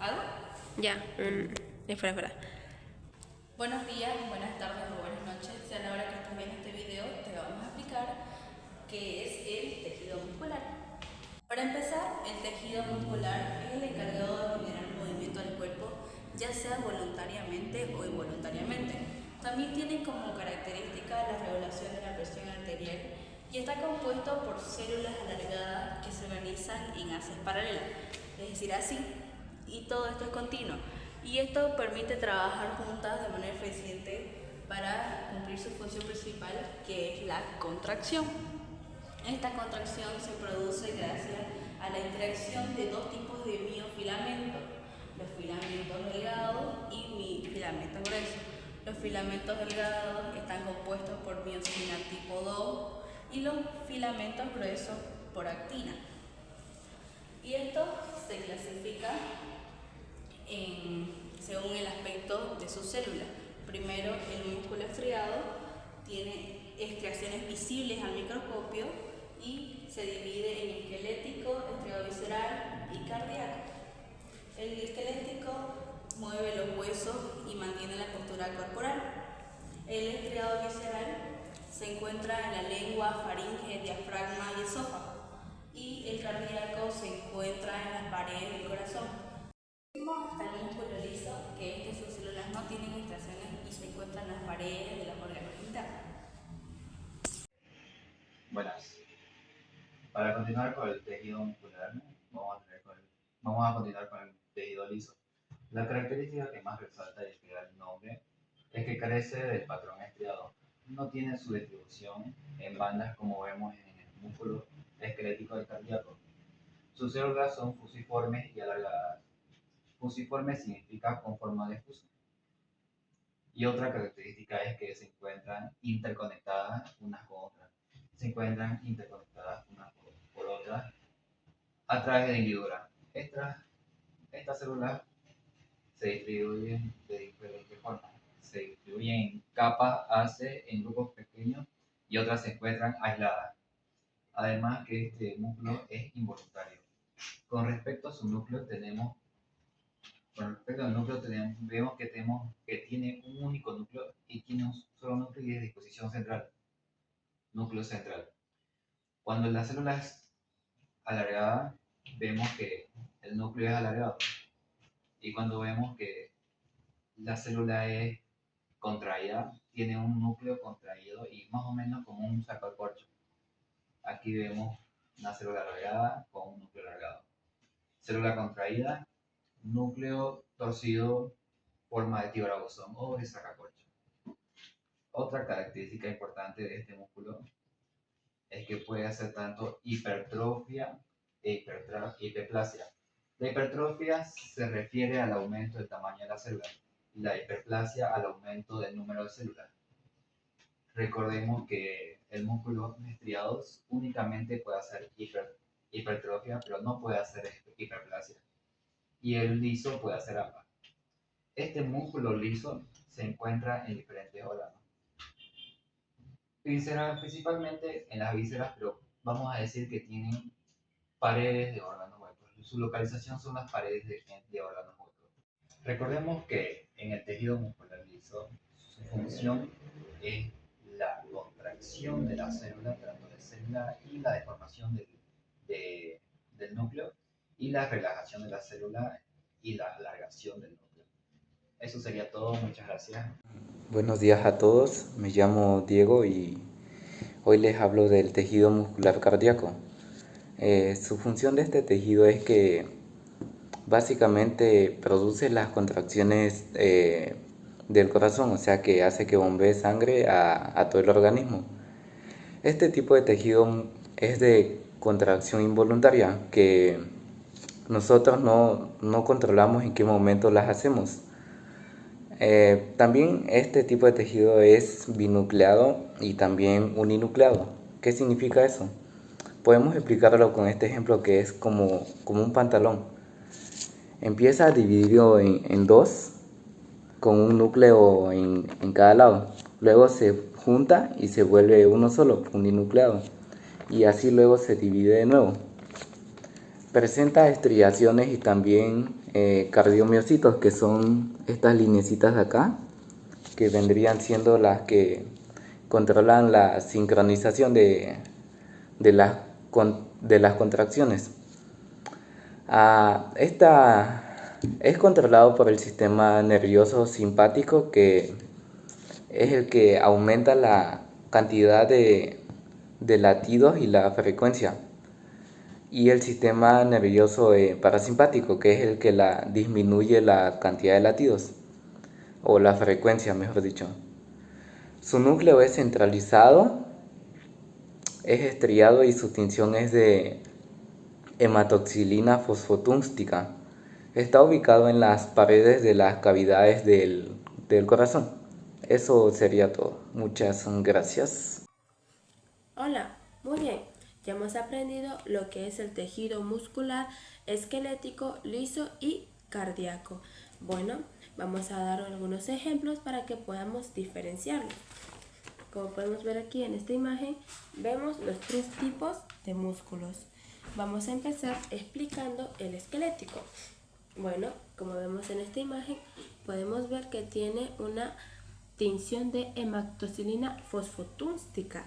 ¿Hago? Ya, espera. Buenos días, buenas tardes o buenas noches. Sea la hora que estés viendo este video, te vamos a explicar qué es el tejido muscular. Para empezar, el tejido muscular es el encargado de generar movimiento al cuerpo, ya sea voluntariamente o involuntariamente. También tiene como característica la regulación de la presión arterial y está compuesto por células alargadas que se organizan en haces paralelas, es decir, así, y todo esto es continuo. Y esto permite trabajar juntas de manera eficiente para cumplir su función principal, que es la contracción. Esta contracción se produce gracias a la interacción de dos tipos de miofilamentos, los filamentos delgados y filamentos gruesos. Los filamentos delgados están compuestos por miosina tipo 2 y los filamentos gruesos por actina. Y esto se clasifica según el aspecto de sus células. Primero, el músculo estriado tiene estriaciones visibles al microscopio y se divide en esquelético, estriado visceral y cardíaco. El esquelético mueve los huesos y mantiene la postura corporal. El estriado visceral se encuentra en la lengua, faringe, diafragma y esófago. Y el cardíaco se encuentra en las paredes del corazón. Hasta el músculo liso, que sus células no tienen extracciones y se encuentran en las paredes de los órganos internos. Buenas. Para continuar con el tejido muscular, vamos a continuar con el tejido liso. La característica que más resalta y que da el nombre es que carece del patrón estriado. No tiene su distribución en bandas como vemos en el músculo esquelético del cardíaco. Sus células son fusiformes y alargadas. Fusiforme significa con forma de fuso. Y otra característica es que se encuentran interconectadas unas con otras. Se encuentran interconectadas unas por otras a través de hendiduras. Estas células se distribuyen de diferentes formas. Se distribuyen en capas AC en grupos pequeños y otras se encuentran aisladas. Además que este músculo es involuntario. Con respecto a su núcleo vemos que tiene un único núcleo y tiene un solo núcleo y es de disposición central. Núcleo central. Cuando la célula es alargada, vemos que el núcleo es alargado. Y cuando vemos que la célula es contraída, tiene un núcleo contraído y más o menos como un sacacorcho. Aquí vemos una célula alargada con un núcleo alargado. Célula contraída, núcleo torcido, forma de tibrabosón o de sacacorcho. Otra característica importante de este músculo es que puede hacer tanto hipertrofia e hiperplasia. La hipertrofia se refiere al aumento del tamaño de la célula y la hiperplasia al aumento del número de células. Recordemos que el músculo estriado únicamente puede hacer hipertrofia, pero no puede hacer hiperplasia. Y el liso puede hacer ambas. Este músculo liso se encuentra en diferentes órganos. Principalmente en las vísceras, pero vamos a decir que tienen paredes de órganos huecos. Su localización son las paredes de órganos huecos. Recordemos que en el tejido muscular liso, su función es la contracción de la célula, tanto de célula y la deformación del núcleo, y la relajación de la célula y la alargación del núcleo. Eso sería todo, muchas gracias. Buenos días a todos, me llamo Diego y hoy les hablo del tejido muscular cardíaco. Su función de este tejido es que básicamente produce las contracciones del corazón, o sea que hace que bombee sangre a todo el organismo. Este tipo de tejido es de contracción involuntaria, que nosotros no controlamos en qué momento las hacemos. También este tipo de tejido es binucleado y también uninucleado. ¿Qué significa eso? Podemos explicarlo con este ejemplo que es como un pantalón. Empieza dividido en dos, con un núcleo en cada lado. Luego se junta y se vuelve uno solo, uninucleado. Y así luego se divide de nuevo. Presenta estriaciones y también cardiomiocitos, que son estas lineecitas de acá, que vendrían siendo las que controlan la sincronización de las contracciones. Esta es controlado por el sistema nervioso simpático, que es el que aumenta la cantidad de latidos y la frecuencia, y el sistema nervioso parasimpático, que es el que disminuye la cantidad de latidos o la frecuencia, mejor dicho. Su núcleo es centralizado, es estriado y su tinción es de hematoxilina fosfotúnstica. Está ubicado en las paredes de las cavidades del corazón. Eso sería todo. Muchas gracias. Hola, muy bien. Ya hemos aprendido lo que es el tejido muscular, esquelético, liso y cardíaco. Bueno, vamos a dar algunos ejemplos para que podamos diferenciarlos. Como podemos ver aquí en esta imagen, vemos los 3 tipos de músculos. Vamos a empezar explicando el esquelético. Bueno, como vemos en esta imagen, podemos ver que tiene una tinción de hematoxilina fosfotúnstica,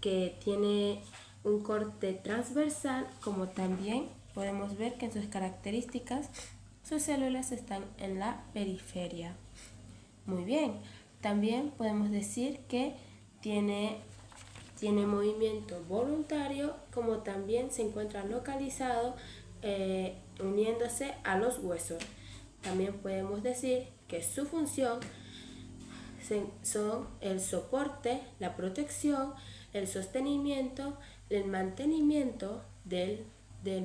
que tiene un corte transversal, como también podemos ver que en sus características sus células están en la periferia. Muy bien, también podemos decir que tiene movimiento voluntario, como también se encuentra localizado uniéndose a los huesos. También podemos decir que su función son el soporte, la protección, el sostenimiento, el mantenimiento del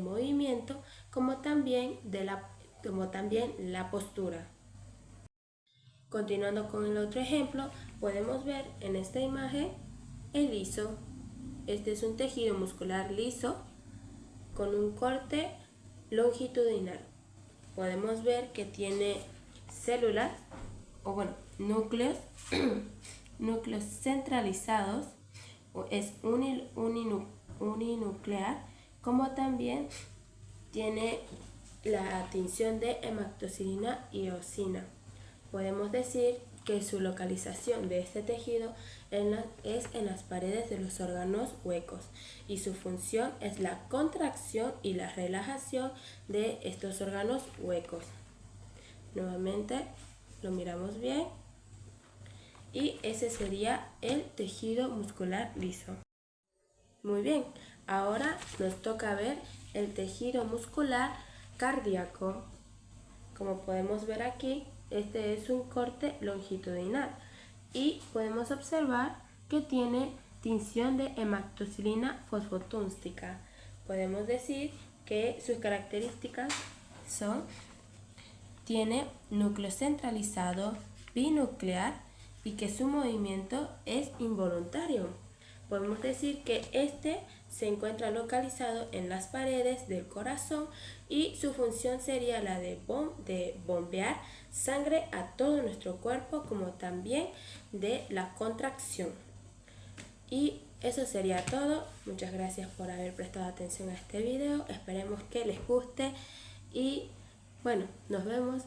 movimiento, como también la postura. Continuando con el otro ejemplo, podemos ver en esta imagen el liso. Este es un tejido muscular liso con un corte longitudinal. Podemos ver que tiene células, núcleos, núcleos centralizados, es uninuclear, como también tiene la tinción de hematoxilina y eosina. Podemos decir que su localización de este tejido es en las paredes de los órganos huecos, y su función es la contracción y la relajación de estos órganos huecos. Nuevamente lo miramos bien, y ese sería el tejido muscular liso. Muy bien, ahora nos toca ver el tejido muscular cardíaco. Como podemos ver aquí, este es un corte longitudinal y podemos observar que tiene tinción de hematoxilina fosfotúnstica. Podemos decir que sus características son: tiene núcleo centralizado, binuclear, y que su movimiento es involuntario. Podemos decir que este se encuentra localizado en las paredes del corazón, y su función sería la de bombear sangre a todo nuestro cuerpo, como también de la contracción. Y eso sería todo. Muchas gracias por haber prestado atención a este video. Esperemos que les guste y bueno, nos vemos